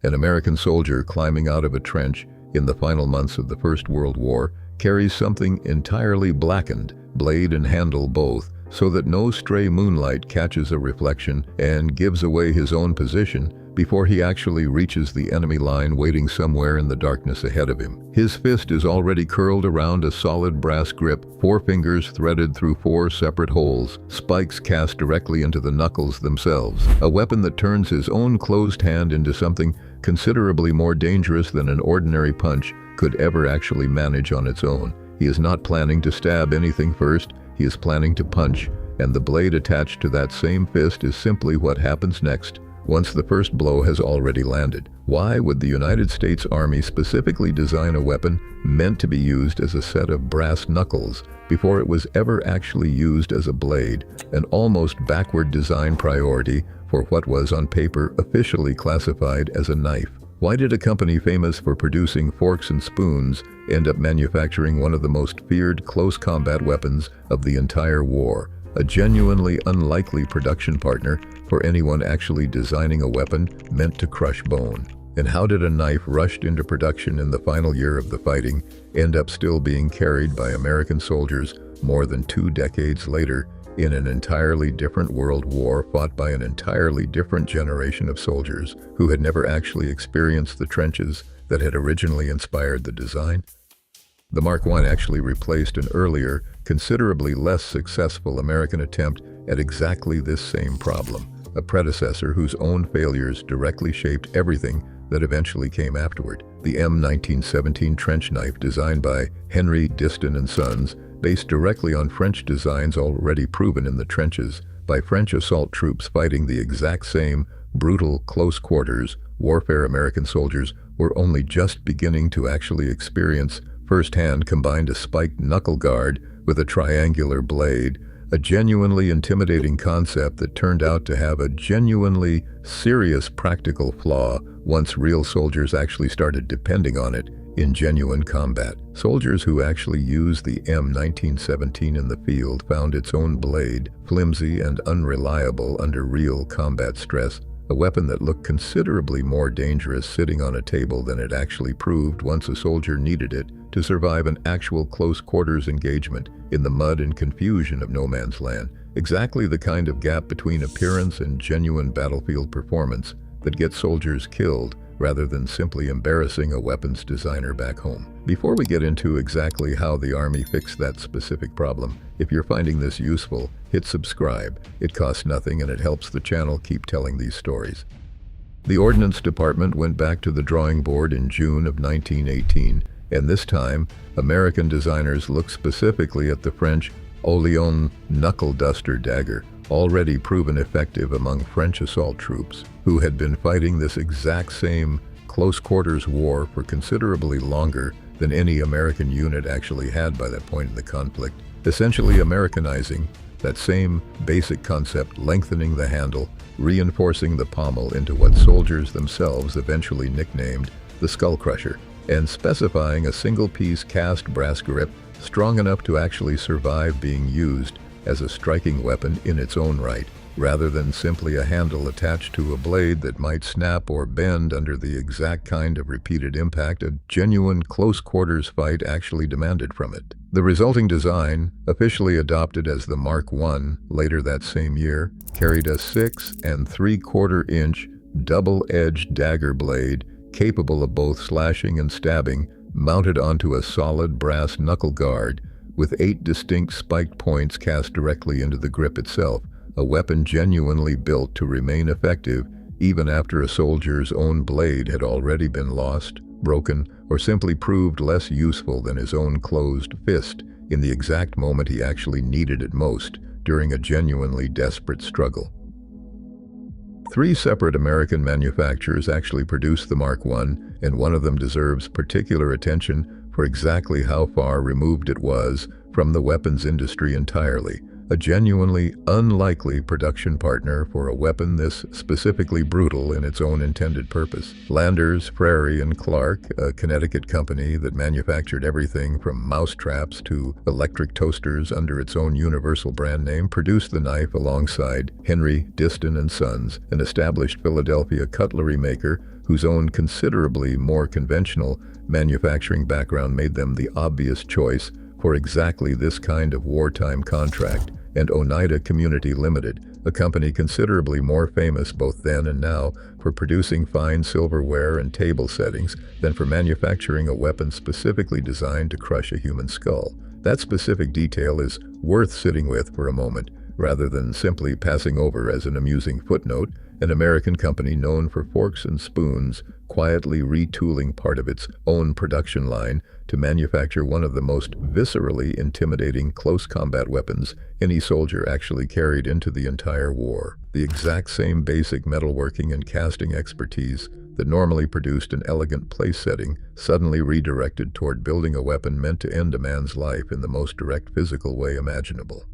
An American soldier climbing out of a trench in the final months of the First World War carries something entirely blackened, blade and handle both, so that no stray moonlight catches a reflection and gives away his own position before he actually reaches the enemy line waiting somewhere in the darkness ahead of him. His fist is already curled around a solid brass grip, 4 fingers threaded through 4 separate holes, spikes cast directly into the knuckles themselves, a weapon that turns his own closed hand into something considerably more dangerous than an ordinary punch could ever actually manage on its own. He is not planning to stab anything first, he is planning to punch, and the blade attached to that same fist is simply what happens next, once the first blow has already landed. Why would the United States Army specifically design a weapon meant to be used as a set of brass knuckles before it was ever actually used as a blade, an almost backward design priority for what was on paper officially classified as a knife? Why did a company famous for producing forks and spoons end up manufacturing one of the most feared close combat weapons of the entire war? A genuinely unlikely production partner for anyone actually designing a weapon meant to crush bone. And how did a knife rushed into production in the final year of the fighting end up still being carried by American soldiers more than 2 decades later in an entirely different world war fought by an entirely different generation of soldiers who had never actually experienced the trenches that had originally inspired the design? The Mark I actually replaced an earlier, considerably less successful American attempt at exactly this same problem, a predecessor whose own failures directly shaped everything that eventually came afterward. The M1917 trench knife designed by Henry Diston & Sons, based directly on French designs already proven in the trenches by French assault troops fighting the exact same brutal close quarters warfare American soldiers were only just beginning to actually experience firsthand, combined a spiked knuckle guard with a triangular blade, a genuinely intimidating concept that turned out to have a genuinely serious practical flaw once real soldiers actually started depending on it in genuine combat. Soldiers who actually used the M1917 in the field found its own blade flimsy and unreliable under real combat stress, a weapon that looked considerably more dangerous sitting on a table than it actually proved once a soldier needed it to survive an actual close-quarters engagement in the mud and confusion of no man's land. Exactly the kind of gap between appearance and genuine battlefield performance that gets soldiers killed rather than simply embarrassing a weapons designer back home. Before we get into exactly how the Army fixed that specific problem, if you're finding this useful, hit subscribe. It costs nothing and it helps the channel keep telling these stories. The Ordnance Department went back to the drawing board in June of 1918, and this time, American designers looked specifically at the French Oleon knuckle duster dagger, already proven effective among French assault troops, who had been fighting this exact same close-quarters war for considerably longer than any American unit actually had by that point in the conflict, essentially Americanizing that same basic concept, lengthening the handle, reinforcing the pommel into what soldiers themselves eventually nicknamed the skull crusher, and specifying a single-piece cast brass grip strong enough to actually survive being used as a striking weapon in its own right, rather than simply a handle attached to a blade that might snap or bend under the exact kind of repeated impact a genuine close-quarters fight actually demanded from it. The resulting design, officially adopted as the Mark I later that same year, carried a 6 3/4-inch double-edged dagger blade capable of both slashing and stabbing, mounted onto a solid brass knuckle guard with 8 distinct spiked points cast directly into the grip itself, a weapon genuinely built to remain effective even after a soldier's own blade had already been lost, broken, or simply proved less useful than his own closed fist in the exact moment he actually needed it most during a genuinely desperate struggle. 3 separate American manufacturers actually produced the Mark I, and one of them deserves particular attention for exactly how far removed it was from the weapons industry entirely, a genuinely unlikely production partner for a weapon this specifically brutal in its own intended purpose. Landers, Frary & Clark, a Connecticut company that manufactured everything from mousetraps to electric toasters under its own universal brand name, produced the knife alongside Henry Diston & Sons, an established Philadelphia cutlery maker whose own considerably more conventional manufacturing background made them the obvious choice for exactly this kind of wartime contract, and Oneida Community Limited, a company considerably more famous both then and now for producing fine silverware and table settings than for manufacturing a weapon specifically designed to crush a human skull. That specific detail is worth sitting with for a moment, rather than simply passing over as an amusing footnote. An American company known for forks and spoons, quietly retooling part of its own production line to manufacture one of the most viscerally intimidating close combat weapons any soldier actually carried into the entire war. The exact same basic metalworking and casting expertise that normally produced an elegant place setting suddenly redirected toward building a weapon meant to end a man's life in the most direct physical way imaginable.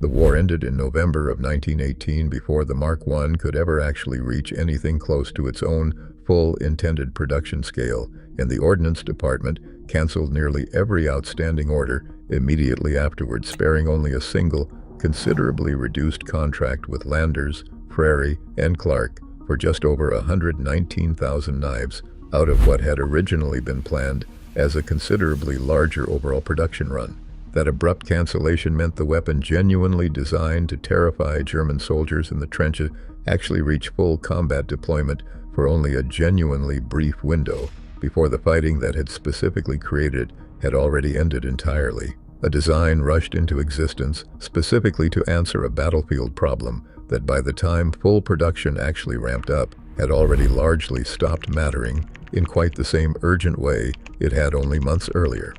The war ended in November of 1918 before the Mark I could ever actually reach anything close to its own full intended production scale, and the Ordnance Department canceled nearly every outstanding order immediately afterwards, sparing only a single, considerably reduced contract with Landers, Frary, and Clark for just over 119,000 knives out of what had originally been planned as a considerably larger overall production run. That abrupt cancellation meant the weapon genuinely designed to terrify German soldiers in the trenches actually reached full combat deployment for only a genuinely brief window before the fighting that had specifically created it had already ended entirely. A design rushed into existence specifically to answer a battlefield problem that by the time full production actually ramped up had already largely stopped mattering in quite the same urgent way it had only months earlier.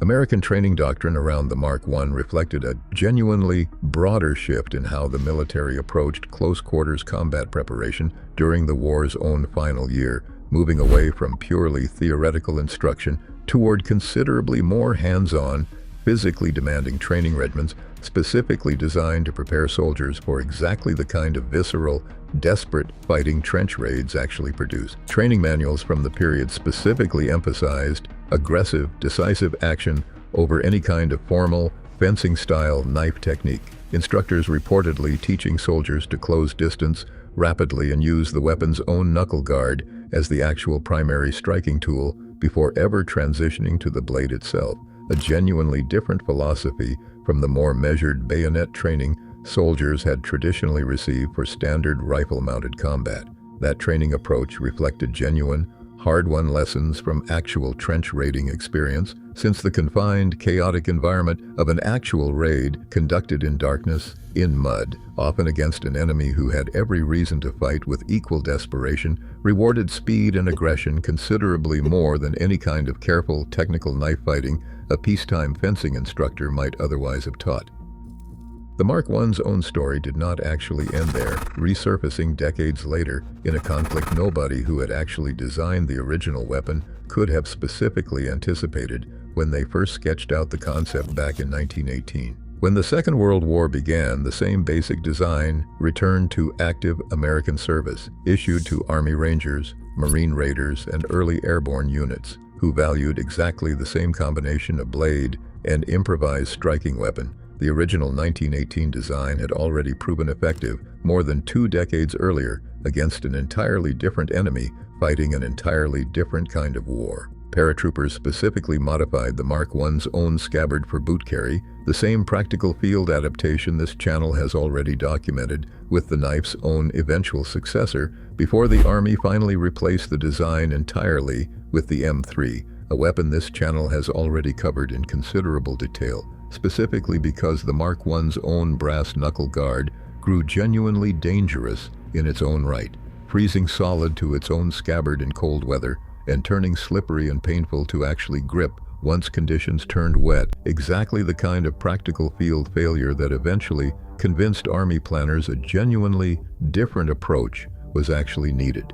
American training doctrine around the Mark I reflected a genuinely broader shift in how the military approached close-quarters combat preparation during the war's own final year, moving away from purely theoretical instruction toward considerably more hands-on, physically demanding training regimens specifically designed to prepare soldiers for exactly the kind of visceral, desperate fighting trench raids actually produced. Training manuals from the period specifically emphasized aggressive, decisive action over any kind of formal, fencing-style knife technique. Instructors reportedly teaching soldiers to close distance rapidly and use the weapon's own knuckle guard as the actual primary striking tool before ever transitioning to the blade itself, a genuinely different philosophy from the more measured bayonet training soldiers had traditionally received for standard rifle-mounted combat. That training approach reflected genuine, hard-won lessons from actual trench raiding experience, since the confined, chaotic environment of an actual raid conducted in darkness, in mud, often against an enemy who had every reason to fight with equal desperation, rewarded speed and aggression considerably more than any kind of careful, technical knife fighting a peacetime fencing instructor might otherwise have taught. The Mark I's own story did not actually end there, resurfacing decades later in a conflict nobody who had actually designed the original weapon could have specifically anticipated when they first sketched out the concept back in 1918. When the Second World War began, the same basic design returned to active American service, issued to Army Rangers, Marine Raiders, and early airborne units, who valued exactly the same combination of blade and improvised striking weapon. The original 1918 design had already proven effective more than 2 decades earlier against an entirely different enemy fighting an entirely different kind of war. Paratroopers specifically modified the Mark I's own scabbard for boot carry, the same practical field adaptation this channel has already documented with the knife's own eventual successor before the Army finally replaced the design entirely with the M3, a weapon this channel has already covered in considerable detail, specifically because the Mark I's own brass knuckle guard grew genuinely dangerous in its own right, freezing solid to its own scabbard in cold weather and turning slippery and painful to actually grip once conditions turned wet, exactly the kind of practical field failure that eventually convinced Army planners a genuinely different approach was actually needed.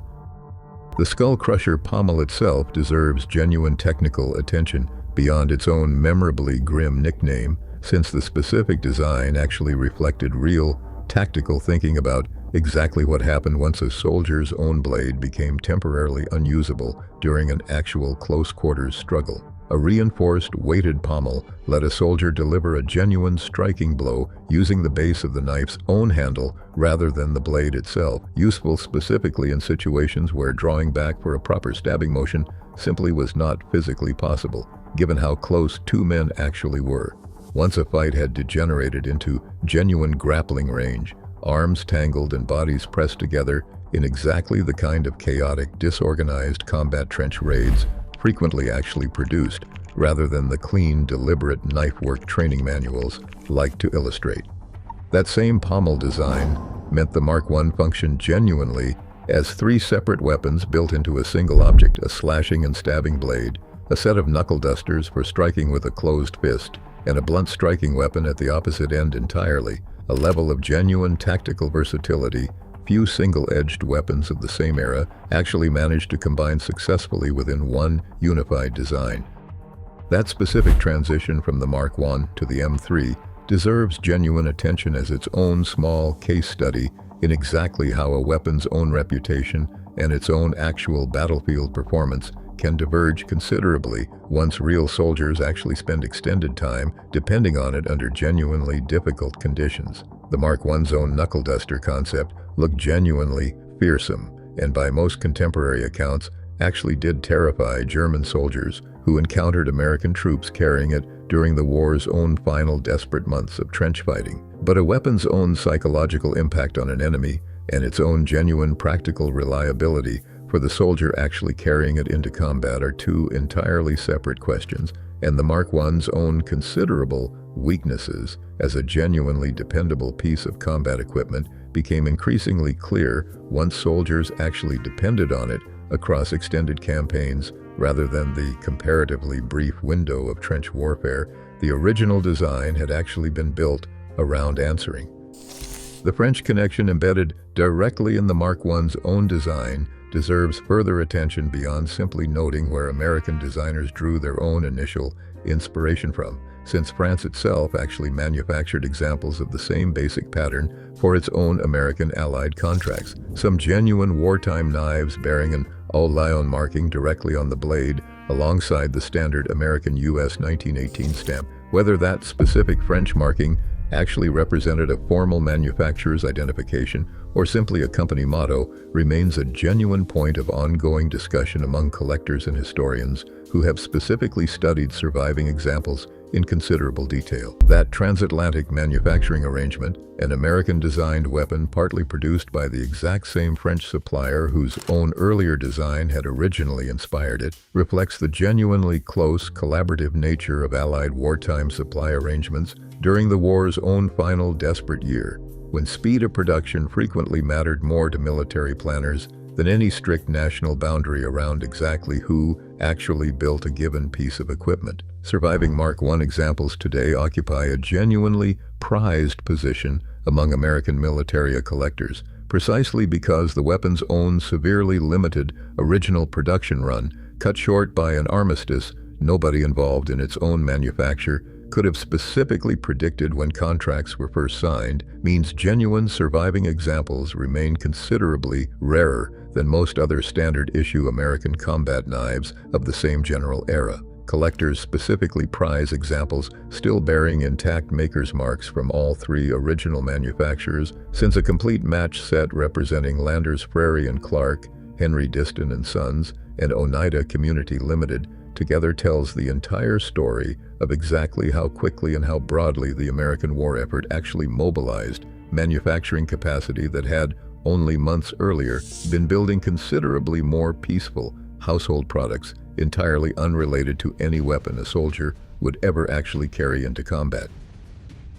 The Skull Crusher pommel itself deserves genuine technical attention beyond its own memorably grim nickname, since the specific design actually reflected real, tactical thinking about exactly what happened once a soldier's own blade became temporarily unusable during an actual close-quarters struggle. A reinforced, weighted pommel let a soldier deliver a genuine striking blow using the base of the knife's own handle rather than the blade itself, useful specifically in situations where drawing back for a proper stabbing motion simply was not physically possible, given how close two men actually were. Once a fight had degenerated into genuine grappling range, arms tangled and bodies pressed together in exactly the kind of chaotic, disorganized combat trench raids frequently actually produced, rather than the clean, deliberate knife-work training manuals like to illustrate. That same pommel design meant the Mark I functioned genuinely as three separate weapons built into a single object: a slashing and stabbing blade, a set of knuckle dusters for striking with a closed fist, and a blunt striking weapon at the opposite end entirely, a level of genuine tactical versatility few single-edged weapons of the same era actually managed to combine successfully within one unified design. That specific transition from the Mark I to the M3 deserves genuine attention as its own small case study in exactly how a weapon's own reputation and its own actual battlefield performance can diverge considerably once real soldiers actually spend extended time depending on it under genuinely difficult conditions. The Mark I's own knuckle duster concept looked genuinely fearsome, and by most contemporary accounts actually did terrify German soldiers who encountered American troops carrying it during the war's own final desperate months of trench fighting. But a weapon's own psychological impact on an enemy and its own genuine practical reliability for the soldier actually carrying it into combat are two entirely separate questions, and the Mark I's own considerable weaknesses as a genuinely dependable piece of combat equipment became increasingly clear once soldiers actually depended on it across extended campaigns rather than the comparatively brief window of trench warfare the original design had actually been built around answering. The French connection embedded directly in the Mark I's own design deserves further attention beyond simply noting where American designers drew their own initial inspiration from, since France itself actually manufactured examples of the same basic pattern for its own American Allied contracts. Some genuine wartime knives bearing an Au Lion marking directly on the blade alongside the standard American US 1918 stamp. Whether that specific French marking actually represented a formal manufacturer's identification or simply a company motto remains a genuine point of ongoing discussion among collectors and historians who have specifically studied surviving examples in considerable detail. That transatlantic manufacturing arrangement, an American-designed weapon partly produced by the exact same French supplier whose own earlier design had originally inspired it, reflects the genuinely close, collaborative nature of Allied wartime supply arrangements during the war's own final desperate year, when speed of production frequently mattered more to military planners than any strict national boundary around exactly who actually built a given piece of equipment. Surviving Mark I examples today occupy a genuinely prized position among American military collectors, precisely because the weapon's own severely limited original production run, cut short by an armistice nobody involved in its own manufacture could have specifically predicted when contracts were first signed, means genuine surviving examples remain considerably rarer than most other standard-issue American combat knives of the same general era. Collectors specifically prize examples still bearing intact maker's marks from all three original manufacturers, since a complete match set representing Landers Frary and Clark, Henry Diston and Sons, and Oneida Community Limited together tells the entire story of exactly how quickly and how broadly the American war effort actually mobilized manufacturing capacity that had, only months earlier, been building considerably more peaceful household products entirely unrelated to any weapon a soldier would ever actually carry into combat.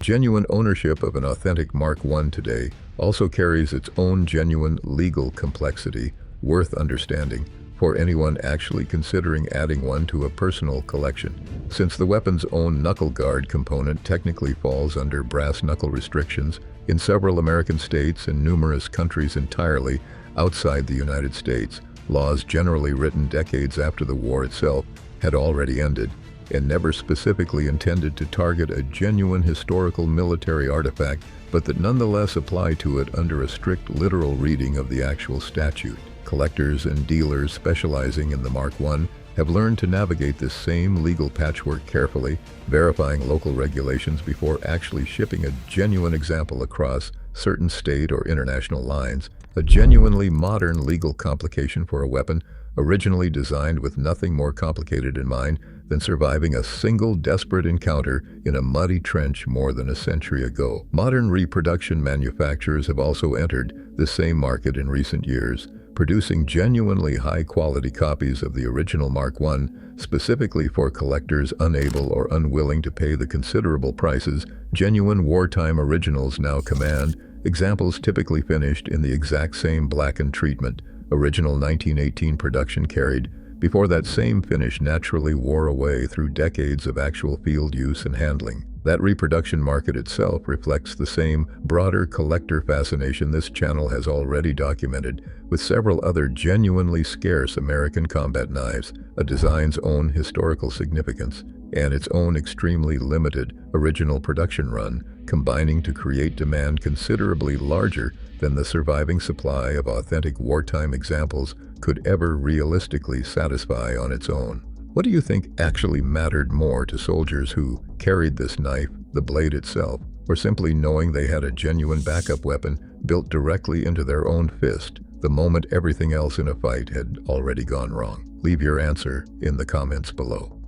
Genuine ownership of an authentic Mark I today also carries its own genuine legal complexity worth understanding for anyone actually considering adding one to a personal collection, since the weapon's own knuckle guard component technically falls under brass knuckle restrictions in several American states and numerous countries entirely outside the United States. Laws generally written decades after the war itself had already ended and never specifically intended to target a genuine historical military artifact, but that nonetheless apply to it under a strict literal reading of the actual statute. Collectors and dealers specializing in the Mark I have learned to navigate this same legal patchwork carefully, verifying local regulations before actually shipping a genuine example across certain state or international lines, a genuinely modern legal complication for a weapon originally designed with nothing more complicated in mind than surviving a single desperate encounter in a muddy trench more than a century ago. Modern reproduction manufacturers have also entered the same market in recent years, producing genuinely high-quality copies of the original Mark I, specifically for collectors unable or unwilling to pay the considerable prices genuine wartime originals now command, examples typically finished in the exact same blackened treatment original 1918 production carried, before that same finish naturally wore away through decades of actual field use and handling. That reproduction market itself reflects the same broader collector fascination this channel has already documented with several other genuinely scarce American combat knives, a design's own historical significance, and its own extremely limited original production run, combining to create demand considerably larger than the surviving supply of authentic wartime examples could ever realistically satisfy on its own. What do you think actually mattered more to soldiers who carried this knife, the blade itself, or simply knowing they had a genuine backup weapon built directly into their own fist the moment everything else in a fight had already gone wrong? Leave your answer in the comments below.